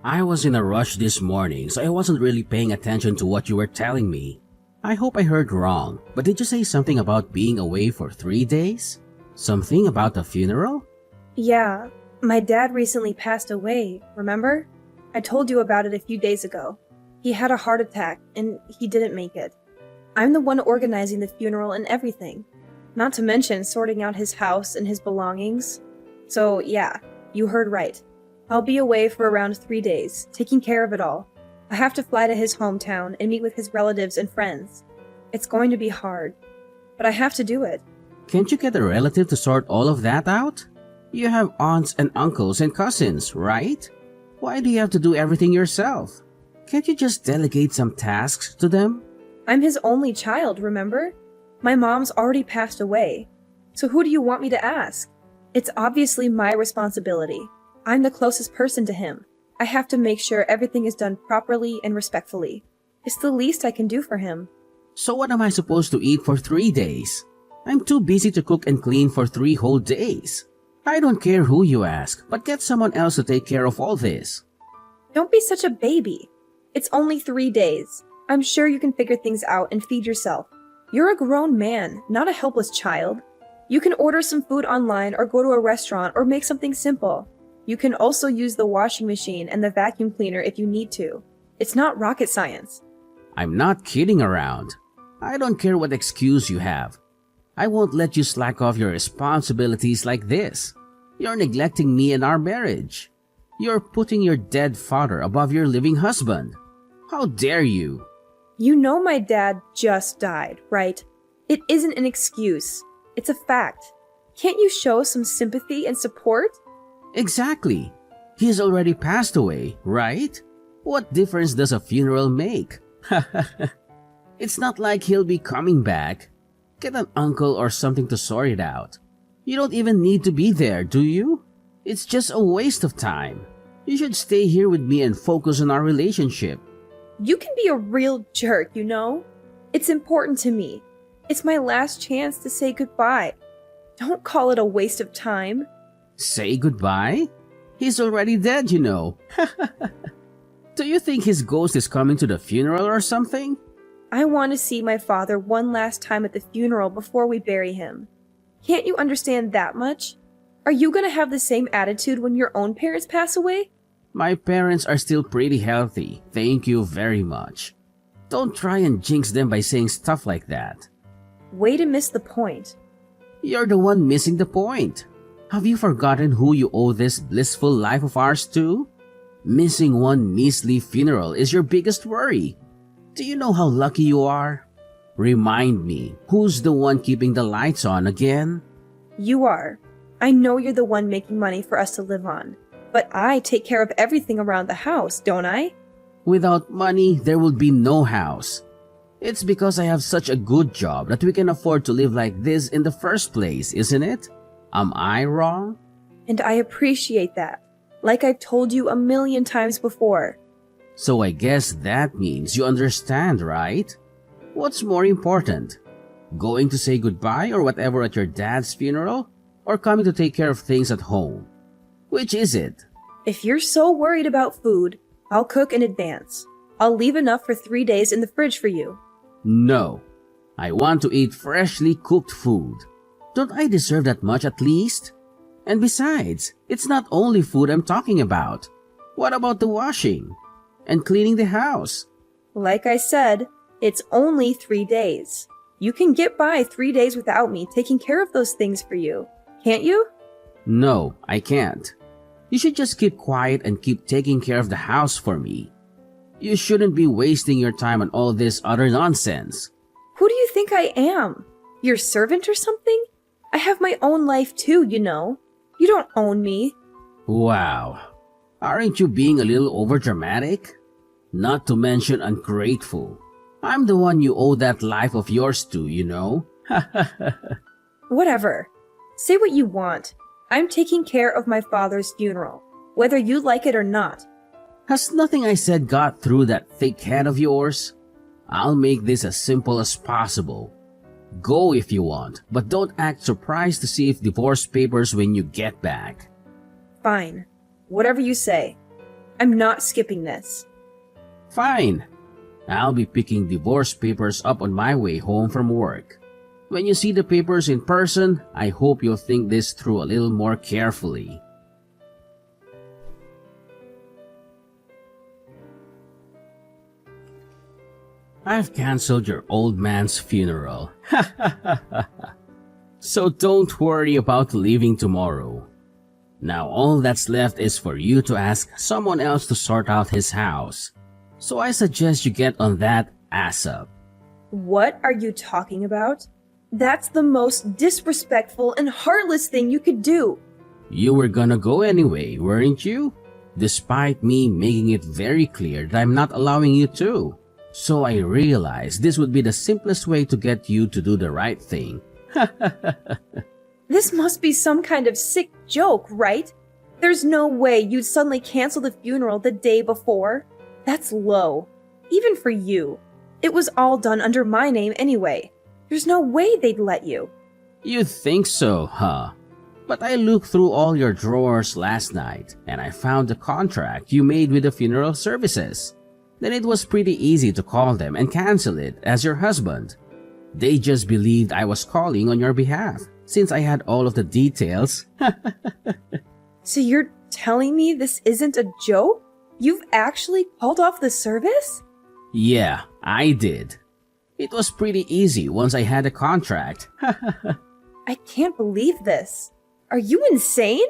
I was in a rush this morning, so I wasn't really paying attention to what you were telling me. I hope I heard wrong, but did you say something about being away for 3 days? Something about the funeral? Yeah, my dad recently passed away, remember? I told you about it a few days ago. He had a heart attack, and he didn't make it. I'm the one organizing the funeral and everything. Not to mention sorting out his house and his belongings. So yeah, you heard right. I'll be away for around 3 days, taking care of it all. I have to fly to his hometown and meet with his relatives and friends. It's going to be hard, but I have to do it. Can't you get a relative to sort all of that out? You have aunts and uncles and cousins, right? Why do you have to do everything yourself? Can't you just delegate some tasks to them? I'm his only child, remember? My mom's already passed away. So who do you want me to ask? It's obviously my responsibility. I'm the closest person to him. I have to make sure everything is done properly and respectfully. It's the least I can do for him. So what am I supposed to eat for 3 days? I'm too busy to cook and clean for 3 whole days. I don't care who you ask, but get someone else to take care of all this. Don't be such a baby. It's only 3 days. I'm sure you can figure things out and feed yourself. You're a grown man, not a helpless child. You can order some food online or go to a restaurant or make something simple. You can also use the washing machine and the vacuum cleaner if you need to. It's not rocket science. I'm not kidding around. I don't care what excuse you have. I won't let you slack off your responsibilities like this. You're neglecting me and our marriage. You're putting your dead father above your living husband. How dare you? You know my dad just died, right? It isn't an excuse. It's a fact. Can't you show some sympathy and support? Exactly. He's already passed away, right? What difference does a funeral make? It's not like he'll be coming back. Get an uncle or something to sort it out. You don't even need to be there, do you? It's just a waste of time. You should stay here with me and focus on our relationship. You can be a real jerk, you know? It's important to me. It's my last chance to say goodbye. Don't call it a waste of time. Say goodbye? He's already dead, you know. Do you think his ghost is coming to the funeral or something? I want to see my father one last time at the funeral before we bury him. Can't you understand that much? Are you going to have the same attitude when your own parents pass away? My parents are still pretty healthy, thank you very much. Don't try and jinx them by saying stuff like that. Way to miss the point. You're the one missing the point. Have you forgotten who you owe this blissful life of ours to? Missing one measly funeral is your biggest worry. Do you know how lucky you are? Remind me, who's the one keeping the lights on again? You are. I know you're the one making money for us to live on. But I take care of everything around the house, don't I? Without money, there would be no house. It's because I have such a good job that we can afford to live like this in the first place, isn't it? Am I wrong? And I appreciate that. Like I've told you a million times before. So I guess that means you understand, right? What's more important? Going to say goodbye or whatever at your dad's funeral? Or coming to take care of things at home? Which is it? If you're so worried about food, I'll cook in advance. I'll leave enough for 3 days in the fridge for you. No. I want to eat freshly cooked food. Don't I deserve that much at least? And besides, it's not only food I'm talking about. What about the washing? And cleaning the house? Like I said, it's only 3 days. You can get by 3 days without me taking care of those things for you, can't you? No, I can't. You should just keep quiet and keep taking care of the house for me. You shouldn't be wasting your time on all this other nonsense. Who do you think I am? Your servant or something? I have my own life too, you know. You don't own me. Wow. Aren't you being a little overdramatic? Not to mention ungrateful. I'm the one you owe that life of yours to, you know? Whatever. Say what you want. I'm taking care of my father's funeral, whether you like it or not. Has nothing I said got through that thick head of yours? I'll make this as simple as possible. Go if you want, but don't act surprised to see if divorce papers when you get back. Fine. Whatever you say. I'm not skipping this. Fine. I'll be picking divorce papers up on my way home from work. When you see the papers in person, I hope you'll think this through a little more carefully. I've canceled your old man's funeral. So don't worry about leaving tomorrow. Now all that's left is for you to ask someone else to sort out his house. So I suggest you get on that ASAP. What are you talking about? That's the most disrespectful and heartless thing you could do. You were gonna go anyway, weren't you? Despite me making it very clear that I'm not allowing you to. So I realized this would be the simplest way to get you to do the right thing. This must be some kind of sick joke, right? There's no way you'd suddenly cancel the funeral the day before. That's low. Even for you. It was all done under my name anyway. There's no way they'd let you. You think so, huh? But I looked through all your drawers last night and I found the contract you made with the funeral services. Then it was pretty easy to call them and cancel it as your husband. They just believed I was calling on your behalf since I had all of the details. So you're telling me this isn't a joke? You've actually called off the service? Yeah, I did. It was pretty easy once I had a contract. I can't believe this. Are you insane?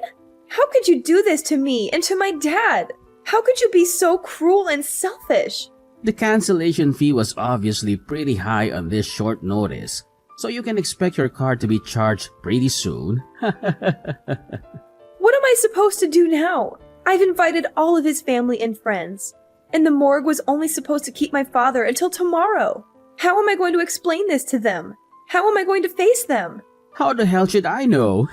How could you do this to me and to my dad? How could you be so cruel and selfish? The cancellation fee was obviously pretty high on this short notice, so you can expect your car to be charged pretty soon. What am I supposed to do now? I've invited all of his family and friends, and the morgue was only supposed to keep my father until tomorrow. How am I going to explain this to them? How am I going to face them? How the hell should I know?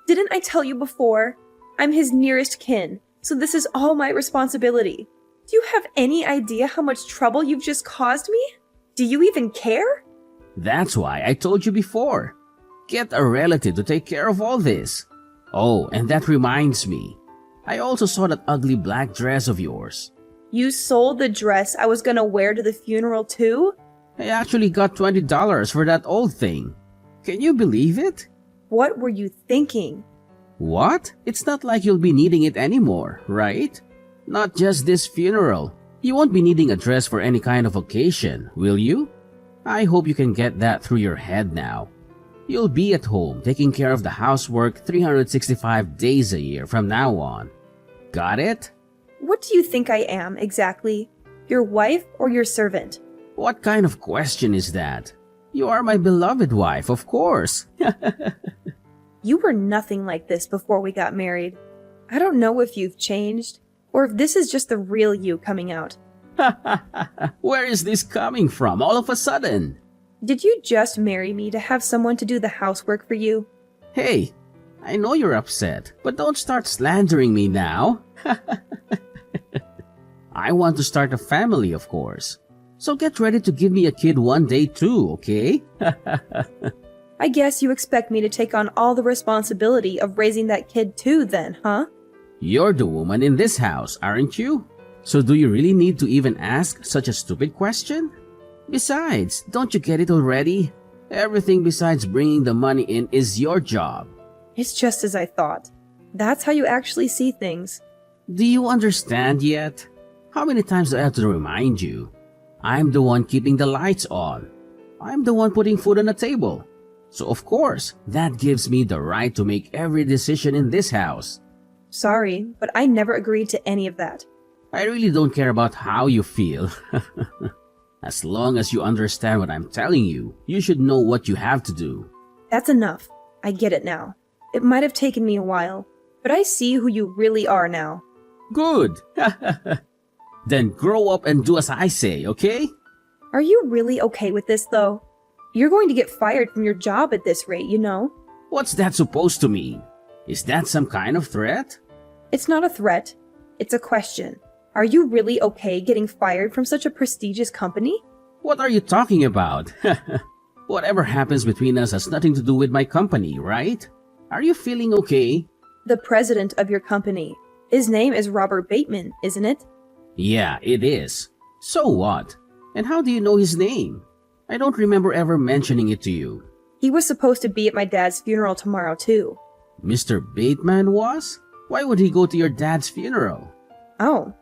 Didn't I tell you before? I'm his nearest kin, so this is all my responsibility. Do you have any idea how much trouble you've just caused me? Do you even care? That's why I told you before. Get a relative to take care of all this. Oh, and that reminds me. I also saw that ugly black dress of yours. You sold the dress I was gonna wear to the funeral too? I actually got $20 for that old thing. Can you believe it? What were you thinking? What? It's not like you'll be needing it anymore, right? Not just this funeral. You won't be needing a dress for any kind of occasion, will you? I hope you can get that through your head now. You'll be at home taking care of the housework 365 days a year from now on. Got it? What do you think I am, exactly? Your wife or your servant? What kind of question is that? You are my beloved wife, of course. You were nothing like this before we got married. I don't know if you've changed, or if this is just the real you coming out. Where is this coming from all of a sudden? Did you just marry me to have someone to do the housework for you? Hey, I know you're upset, but don't start slandering me now. I want to start a family, of course. So get ready to give me a kid one day too, okay? I guess you expect me to take on all the responsibility of raising that kid too then, huh? You're the woman in this house, aren't you? So do you really need to even ask such a stupid question? Besides, don't you get it already? Everything besides bringing the money in is your job. It's just as I thought. That's how you actually see things. Do you understand yet? How many times do I have to remind you? I'm the one keeping the lights on. I'm the one putting food on the table. So of course, that gives me the right to make every decision in this house. Sorry, but I never agreed to any of that. I really don't care about how you feel. As long as you understand what I'm telling you, you should know what you have to do. That's enough. I get it now. It might have taken me a while, but I see who you really are now. Good. Then grow up and do as I say, okay? Are you really okay with this, though? You're going to get fired from your job at this rate, you know? What's that supposed to mean? Is that some kind of threat? It's not a threat. It's a question. Are you really okay getting fired from such a prestigious company? What are you talking about? Whatever happens between us has nothing to do with my company, right? Are you feeling okay? The president of your company. His name is Robert Bateman, isn't it? Yeah, it is. So what? And how do you know his name? I don't remember ever mentioning it to you. He was supposed to be at my dad's funeral tomorrow, too. Mr. Bateman was? Why would he go to your dad's funeral? Oh,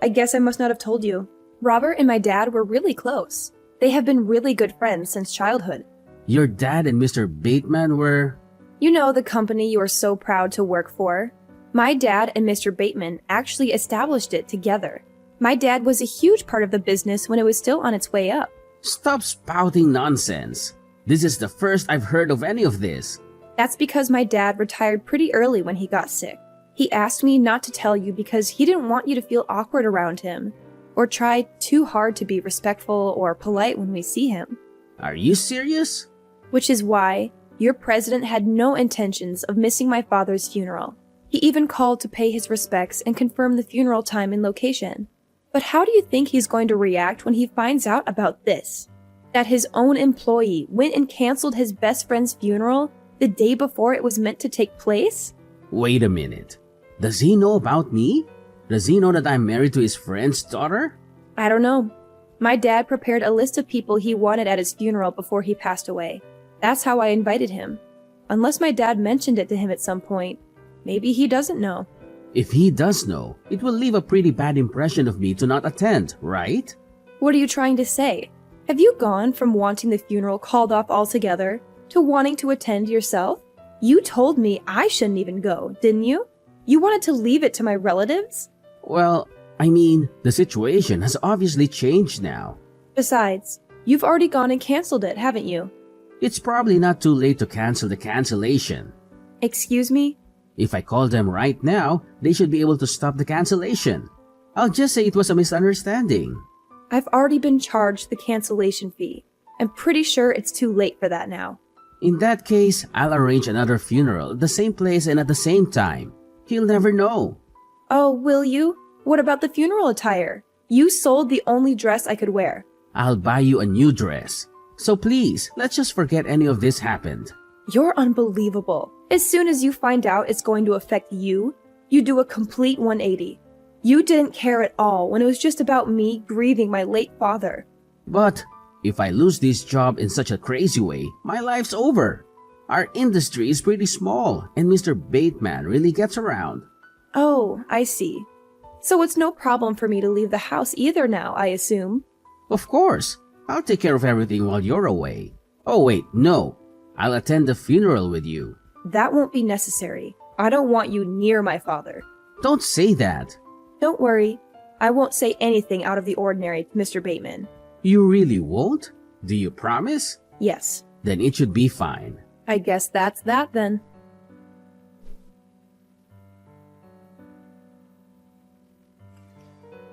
I guess I must not have told you. Robert and my dad were really close. They have been really good friends since childhood. Your dad and Mr. Bateman were... You know the company you are so proud to work for? My dad and Mr. Bateman actually established it together. My dad was a huge part of the business when it was still on its way up. Stop spouting nonsense. This is the first I've heard of any of this. That's because my dad retired pretty early when he got sick. He asked me not to tell you because he didn't want you to feel awkward around him, or try too hard to be respectful or polite when we see him. Are you serious? Which is why your president had no intentions of missing my father's funeral. He even called to pay his respects and confirm the funeral time and location. But how do you think he's going to react when he finds out about this? That his own employee went and canceled his best friend's funeral the day before it was meant to take place? Wait a minute. Does he know about me? Does he know that I'm married to his friend's daughter? I don't know. My dad prepared a list of people he wanted at his funeral before he passed away. That's how I invited him. Unless my dad mentioned it to him at some point, maybe he doesn't know. If he does know, it will leave a pretty bad impression of me to not attend, right? What are you trying to say? Have you gone from wanting the funeral called off altogether to wanting to attend yourself? You told me I shouldn't even go, didn't you? You wanted to leave it to my relatives? Well, I mean, the situation has obviously changed now. Besides, you've already gone and canceled it, haven't you? It's probably not too late to cancel the cancellation. Excuse me? If I call them right now, they should be able to stop the cancellation. I'll just say it was a misunderstanding. I've already been charged the cancellation fee. I'm pretty sure it's too late for that now. In that case, I'll arrange another funeral at the same place and at the same time. He'll never know. Oh, will you? What about the funeral attire? You sold the only dress I could wear. I'll buy you a new dress. So please, let's just forget any of this happened. You're unbelievable. As soon as you find out it's going to affect you, you do a complete 180. You didn't care at all when it was just about me grieving my late father. But if I lose this job in such a crazy way, my life's over. Our industry is pretty small and Mr. Bateman really gets around. Oh, I see. So it's no problem for me to leave the house either now, I assume. Of course. I'll take care of everything while you're away. Oh wait, no. I'll attend the funeral with you. That won't be necessary. I don't want you near my father. Don't say that. Don't worry. I won't say anything out of the ordinary to Mr. Bateman. You really won't? Do you promise? Yes. Then it should be fine. I guess that's that then.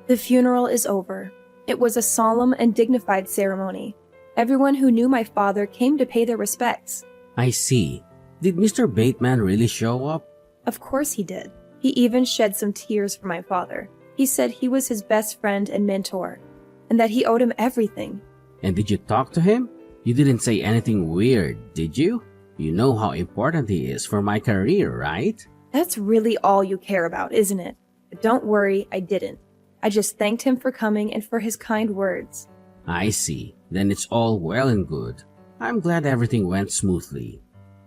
The funeral is over. It was a solemn and dignified ceremony. Everyone who knew my father came to pay their respects. I see. Did Mr. Bateman really show up? Of course he did. He even shed some tears for my father. He said he was his best friend and mentor, and that he owed him everything. And did you talk to him? You didn't say anything weird, did you? You know how important he is for my career, right? That's really all you care about, isn't it? But don't worry, I didn't. I just thanked him for coming and for his kind words. I see. Then it's all well and good. I'm glad everything went smoothly.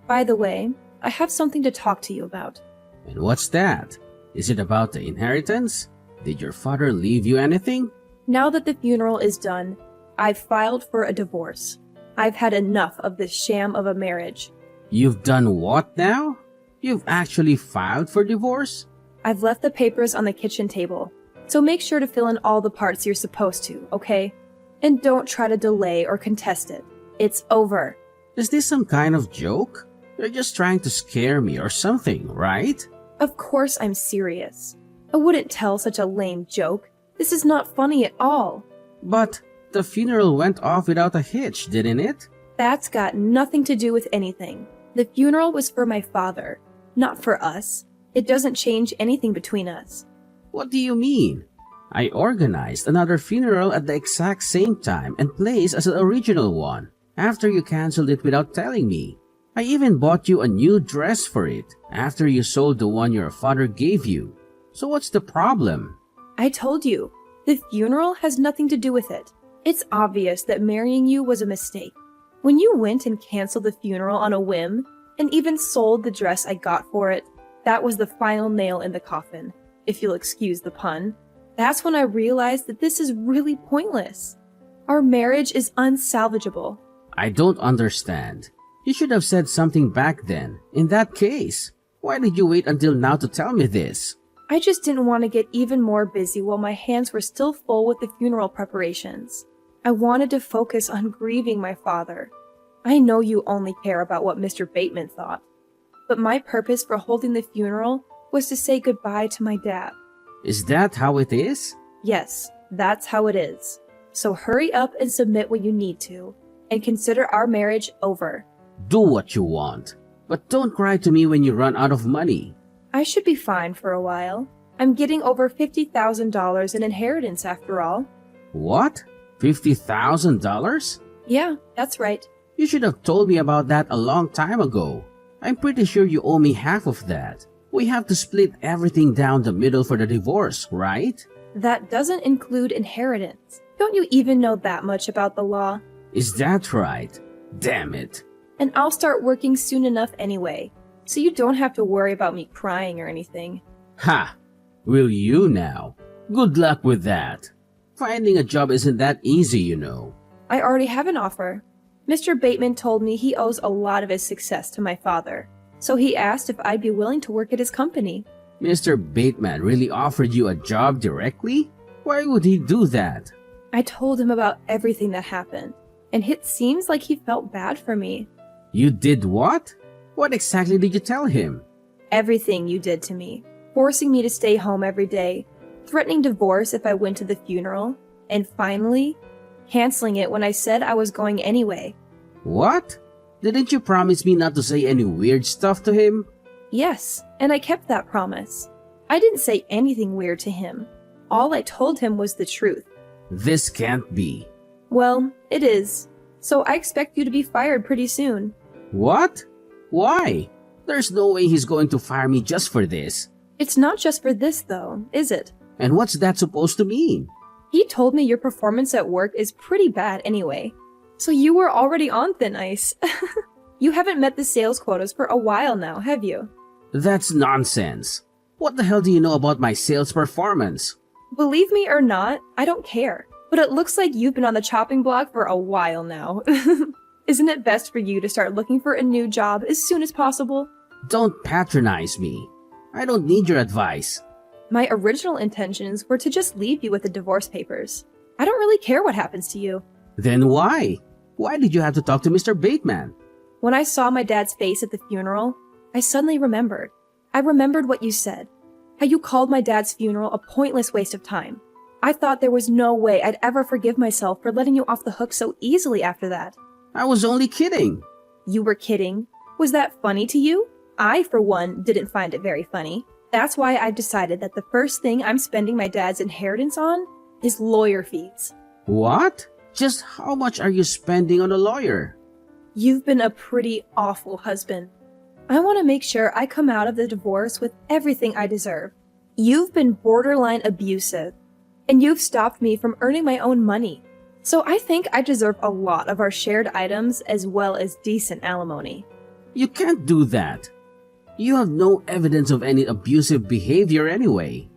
By the way, I have something to talk to you about. And what's that? Is it about the inheritance? Did your father leave you anything? Now that the funeral is done, I've filed for a divorce. I've had enough of this sham of a marriage. You've done what now? You've actually filed for divorce? I've left the papers on the kitchen table, so make sure to fill in all the parts you're supposed to, okay? And don't try to delay or contest it. It's over. Is this some kind of joke? You're just trying to scare me or something, right? Of course I'm serious. I wouldn't tell such a lame joke. This is not funny at all. But the funeral went off without a hitch, didn't it? That's got nothing to do with anything. The funeral was for my father, not for us. It doesn't change anything between us. What do you mean? I organized another funeral at the exact same time and place as the original one, after you canceled it without telling me. I even bought you a new dress for it, after you sold the one your father gave you. So what's the problem? I told you, the funeral has nothing to do with it. It's obvious that marrying you was a mistake. When you went and canceled the funeral on a whim, and even sold the dress I got for it, that was the final nail in the coffin, if you'll excuse the pun. That's when I realized that this is really pointless. Our marriage is unsalvageable. I don't understand. You should have said something back then. In that case, why did you wait until now to tell me this? I just didn't want to get even more busy while my hands were still full with the funeral preparations. I wanted to focus on grieving my father. I know you only care about what Mr. Bateman thought, but my purpose for holding the funeral was to say goodbye to my dad. Is that how it is? Yes, that's how it is. So hurry up and submit what you need to, and consider our marriage over. Do what you want, but don't cry to me when you run out of money. I should be fine for a while. I'm getting over $50,000 in inheritance after all. What? $50,000? Yeah, that's right. You should have told me about that a long time ago. I'm pretty sure you owe me half of that. We have to split everything down the middle for the divorce, right? That doesn't include inheritance. Don't you even know that much about the law? Is that right? Damn it. And I'll start working soon enough anyway, so you don't have to worry about me crying or anything. Ha! Will you now? Good luck with that. Finding a job isn't that easy, you know. I already have an offer. Mr. Bateman told me he owes a lot of his success to my father, so he asked if I'd be willing to work at his company. Mr. Bateman really offered you a job directly? Why would he do that? I told him about everything that happened, and it seems like he felt bad for me. You did what? What exactly did you tell him? Everything you did to me, forcing me to stay home every day, threatening divorce if I went to the funeral, and finally, canceling it when I said I was going anyway. What? Didn't you promise me not to say any weird stuff to him? Yes, and I kept that promise. I didn't say anything weird to him. All I told him was the truth. This can't be. Well, it is. So I expect you to be fired pretty soon. What? Why? There's no way he's going to fire me just for this. It's not just for this, though, is it? And what's that supposed to mean? He told me your performance at work is pretty bad anyway. So you were already on thin ice. You haven't met the sales quotas for a while now, have you? That's nonsense. What the hell do you know about my sales performance? Believe me or not, I don't care. But it looks like you've been on the chopping block for a while now. Isn't it best for you to start looking for a new job as soon as possible? Don't patronize me. I don't need your advice. My original intentions were to just leave you with the divorce papers. I don't really care what happens to you. Then why? Why did you have to talk to Mr. Bateman? When I saw my dad's face at the funeral, I suddenly remembered. I remembered what you said. How you called my dad's funeral a pointless waste of time. I thought there was no way I'd ever forgive myself for letting you off the hook so easily after that. I was only kidding. You were kidding? Was that funny to you? I, for one, didn't find it very funny. That's why I've decided that the first thing I'm spending my dad's inheritance on is lawyer fees. What? Just how much are you spending on a lawyer? You've been a pretty awful husband. I want to make sure I come out of the divorce with everything I deserve. You've been borderline abusive, and you've stopped me from earning my own money. So I think I deserve a lot of our shared items as well as decent alimony. You can't do that. You have no evidence of any abusive behavior anyway.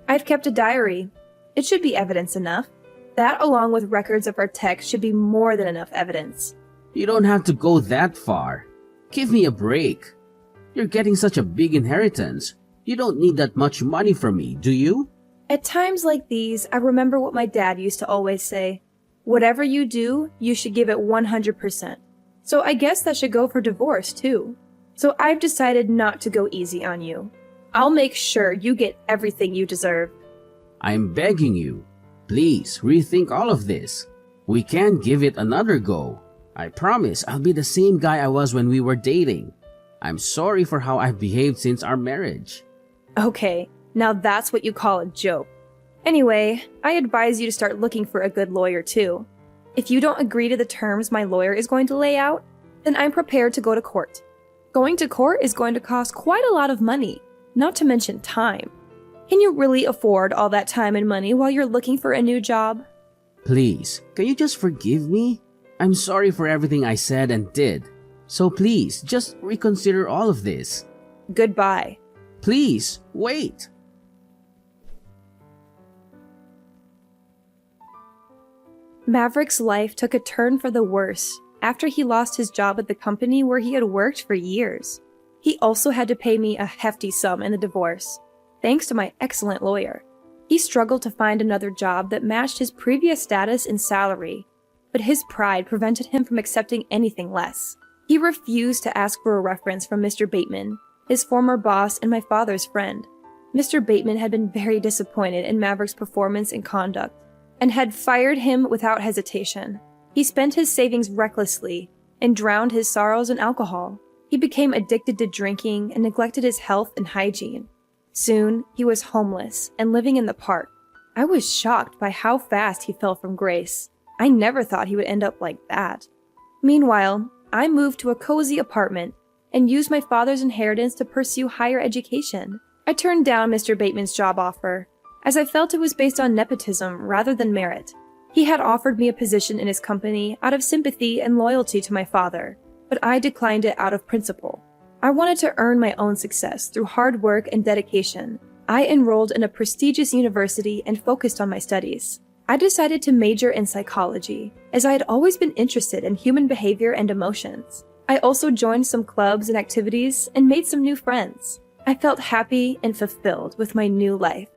I've kept a diary. It should be evidence enough. That, along with records of our texts, should be more than enough evidence. You don't have to go that far. Give me a break. You're getting such a big inheritance. You don't need that much money from me, do you? At times like these, I remember what my dad used to always say. Whatever you do, you should give it 100%. So I guess that should go for divorce, too. So I've decided not to go easy on you. I'll make sure you get everything you deserve. I'm begging you. Please rethink all of this. We can give it another go. I promise I'll be the same guy I was when we were dating. I'm sorry for how I've behaved since our marriage. Okay, now that's what you call a joke. Anyway, I advise you to start looking for a good lawyer too. If you don't agree to the terms my lawyer is going to lay out, then I'm prepared to go to court. Going to court is going to cost quite a lot of money, not to mention time. Can you really afford all that time and money while you're looking for a new job? Please, can you just forgive me? I'm sorry for everything I said and did. So please, just reconsider all of this. Goodbye. Please, wait. Maverick's life took a turn for the worse after he lost his job at the company where he had worked for years. He also had to pay me a hefty sum in the divorce, thanks to my excellent lawyer. He struggled to find another job that matched his previous status and salary, but his pride prevented him from accepting anything less. He refused to ask for a reference from Mr. Bateman, his former boss and my father's friend. Mr. Bateman had been very disappointed in Maverick's performance and conduct, and had fired him without hesitation. He spent his savings recklessly and drowned his sorrows in alcohol. He became addicted to drinking and neglected his health and hygiene. Soon, he was homeless and living in the park. I was shocked by how fast he fell from grace. I never thought he would end up like that. Meanwhile, I moved to a cozy apartment and used my father's inheritance to pursue higher education. I turned down Mr. Bateman's job offer, as I felt it was based on nepotism rather than merit. He had offered me a position in his company out of sympathy and loyalty to my father, but I declined it out of principle. I wanted to earn my own success through hard work and dedication. I enrolled in a prestigious university and focused on my studies. I decided to major in psychology, as I had always been interested in human behavior and emotions. I also joined some clubs and activities and made some new friends. I felt happy and fulfilled with my new life.